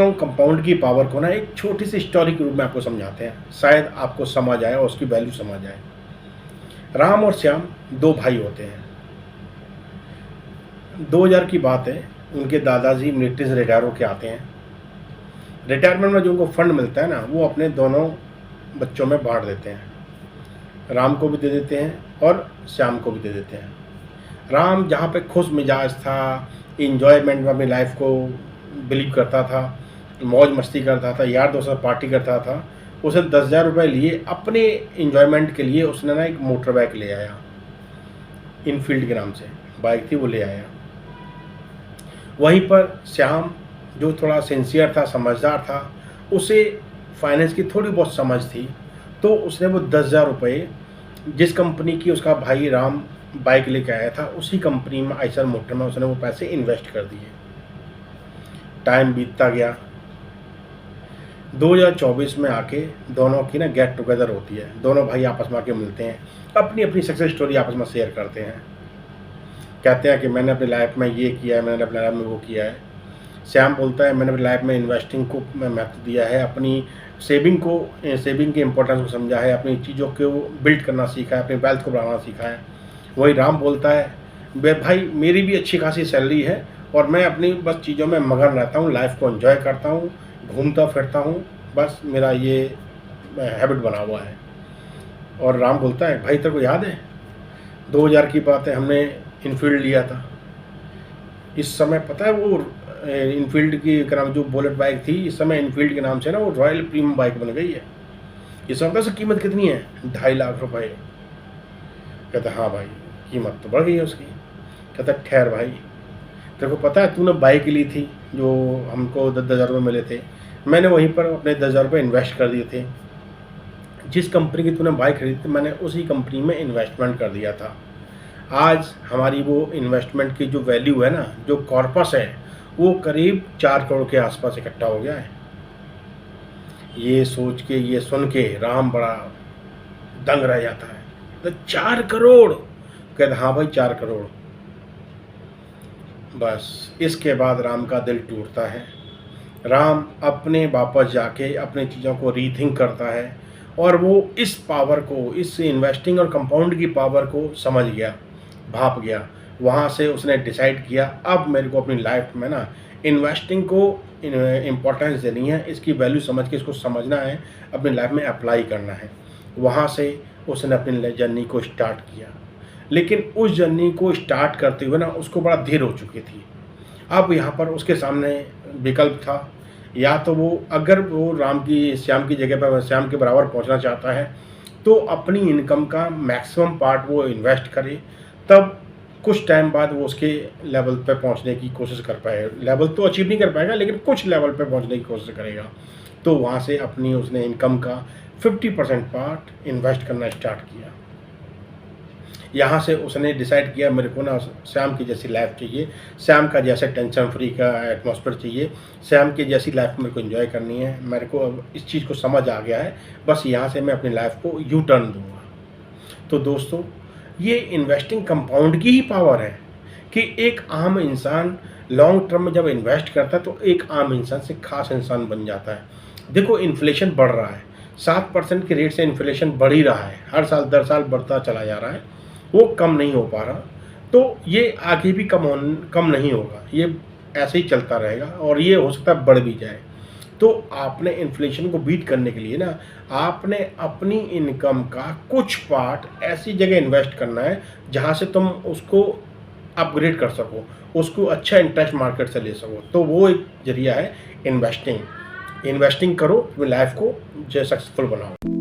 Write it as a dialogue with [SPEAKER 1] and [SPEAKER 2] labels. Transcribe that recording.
[SPEAKER 1] और कंपाउंड की पावर को ना एक छोटी सी स्टोरी के रूप में आपको समझाते हैं, शायद आपको समझ आए और उसकी वैल्यू समझ आए। राम और श्याम दो भाई होते हैं। 2000 की बात है, उनके दादाजी मिलिट्री से रिटायर होके आते हैं। रिटायरमेंट में जो उनको फंड मिलता है ना, वो अपने दोनों बच्चों में बांट देते हैं। राम को भी दे देते हैं और श्याम को भी दे देते हैं। राम जहाँ पे खुश मिजाज था, इंजॉयमेंट में अपनी लाइफ को बिलीव करता था, मौज मस्ती करता था, यार दोस्तों पार्टी करता था, उसे 10,000 रुपये लिए अपने इंजॉयमेंट के लिए उसने ना एक मोटर बाइक ले आया, इनफील्ड के नाम से बाइक थी, वो ले आया। वहीं पर श्याम जो थोड़ा सिंसियर था, समझदार था, उसे फाइनेंस की थोड़ी बहुत समझ थी, तो उसने वो 10,000 रुपये जिस कंपनी की उसका भाई राम बाइक लेके आया था, उसी कंपनी में आइसर मोटर में उसने वो पैसे इन्वेस्ट कर दिए। टाइम बीतता गया। 2024 में आके दोनों की ना गेट टुगेदर होती है, दोनों भाई आपस में आके मिलते हैं, अपनी अपनी सक्सेस स्टोरी आपस में शेयर करते हैं। कहते हैं कि मैंने अपनी लाइफ में ये किया है, मैंने अपनी लाइफ में वो किया है। श्याम बोलता है मैंने अपनी लाइफ में इन्वेस्टिंग को महत्व दिया है, अपनी सेविंग की इम्पोर्टेंस को समझा है, अपनी चीज़ों को बिल्ड करना सीखा है, अपनी वेल्थ को बढ़ाना सीखा है। वही राम बोलता है भाई मेरी भी अच्छी खासी सैलरी है और मैं अपनी बस चीज़ों में मगन रहता हूँ, लाइफ को एंजॉय करता हूँ, घूमता फिरता हूँ, बस मेरा ये हैबिट बना हुआ है। और राम बोलता है भाई तेरे को याद है 2000 की बात है, हमने इनफील्ड लिया था। इस समय पता है वो इनफील्ड की नाम जो बुलेट बाइक थी, इस समय इनफील्ड के नाम से ना वो रॉयल प्रीमियम बाइक बन गई है। इस समय से कीमत कितनी है? 2.5 लाख रुपए। कहता हाँ भाई कीमत तो बढ़ गई है उसकी। कहता ठहर भाई, तेरे को पता है तूने बाइक ली थी जो हमको 10,000 रुपये मिले थे, मैंने वहीं पर अपने 10,000 रुपये इन्वेस्ट कर दिए थे। जिस कंपनी की तूने बाइक खरीदी थी मैंने उसी कंपनी में इन्वेस्टमेंट कर दिया था। आज हमारी वो इन्वेस्टमेंट की जो वैल्यू है ना, जो कॉर्पस है, वो करीब 4 करोड़ के आसपास इकट्ठा हो गया है। ये सोच के, ये सुन के राम बड़ा दंग रह जाता है। तो 4 करोड़? कहते हाँ भाई 4 करोड़। बस इसके बाद राम का दिल टूटता है। राम अपने वापस जाके अपनी चीज़ों को रीथिंक करता है और वो इस पावर को, इस इन्वेस्टिंग और कंपाउंड की पावर को समझ गया, भाप गया। वहाँ से उसने डिसाइड किया अब मेरे को अपनी लाइफ में ना इन्वेस्टिंग को इम्पोर्टेंस देनी है, इसकी वैल्यू समझ के इसको समझना है, अपनी लाइफ में अप्लाई करना है। वहाँ से उसने अपनी जर्नी को स्टार्ट किया, लेकिन उस जर्नी को स्टार्ट करते हुए ना उसको बड़ा देर हो चुकी थी। अब यहाँ पर उसके सामने विकल्प था, या तो वो अगर वो श्याम की जगह पर श्याम के बराबर पहुँचना चाहता है तो अपनी इनकम का मैक्सिमम पार्ट वो इन्वेस्ट करे, तब कुछ टाइम बाद वो उसके लेवल पे पहुंचने की कोशिश कर पाएगा। लेवल तो अचीव नहीं कर पाएगा लेकिन कुछ लेवल पे पहुंचने की कोशिश करेगा। तो वहाँ से अपनी उसने इनकम का 50% पार्ट इन्वेस्ट करना स्टार्ट किया। यहाँ से उसने डिसाइड किया मेरे को ना श्याम की जैसी लाइफ चाहिए, श्याम का जैसे टेंशन फ्री का एटमॉस्फेयर चाहिए, श्याम की जैसी लाइफ मेरे को एंजॉय करनी है। मेरे को अब इस चीज़ को समझ आ गया है, बस यहाँ से मैं अपनी लाइफ को यू टर्न दूँगा। तो दोस्तों ये इन्वेस्टिंग कंपाउंड की ही पावर है कि एक आम इंसान लॉन्ग टर्म में जब इन्वेस्ट करता है तो एक आम इंसान से खास इंसान बन जाता है। देखो इन्फ्लेशन बढ़ रहा है, 7% के रेट से इन्फ्लेशन बढ़ ही रहा है, हर साल दर साल बढ़ता चला जा रहा है, वो कम नहीं हो पा रहा। तो ये आगे भी कम नहीं होगा, ये ऐसे ही चलता रहेगा और ये हो सकता है बढ़ भी जाए। तो आपने इन्फ्लेशन को बीट करने के लिए ना आपने अपनी इनकम का कुछ पार्ट ऐसी जगह इन्वेस्ट करना है जहाँ से तुम उसको अपग्रेड कर सको, उसको अच्छा इंटरेस्ट मार्केट से ले सको। तो वो एक जरिया है इन्वेस्टिंग करो, अपनी लाइफ को जो सक्सेसफुल बनाओ।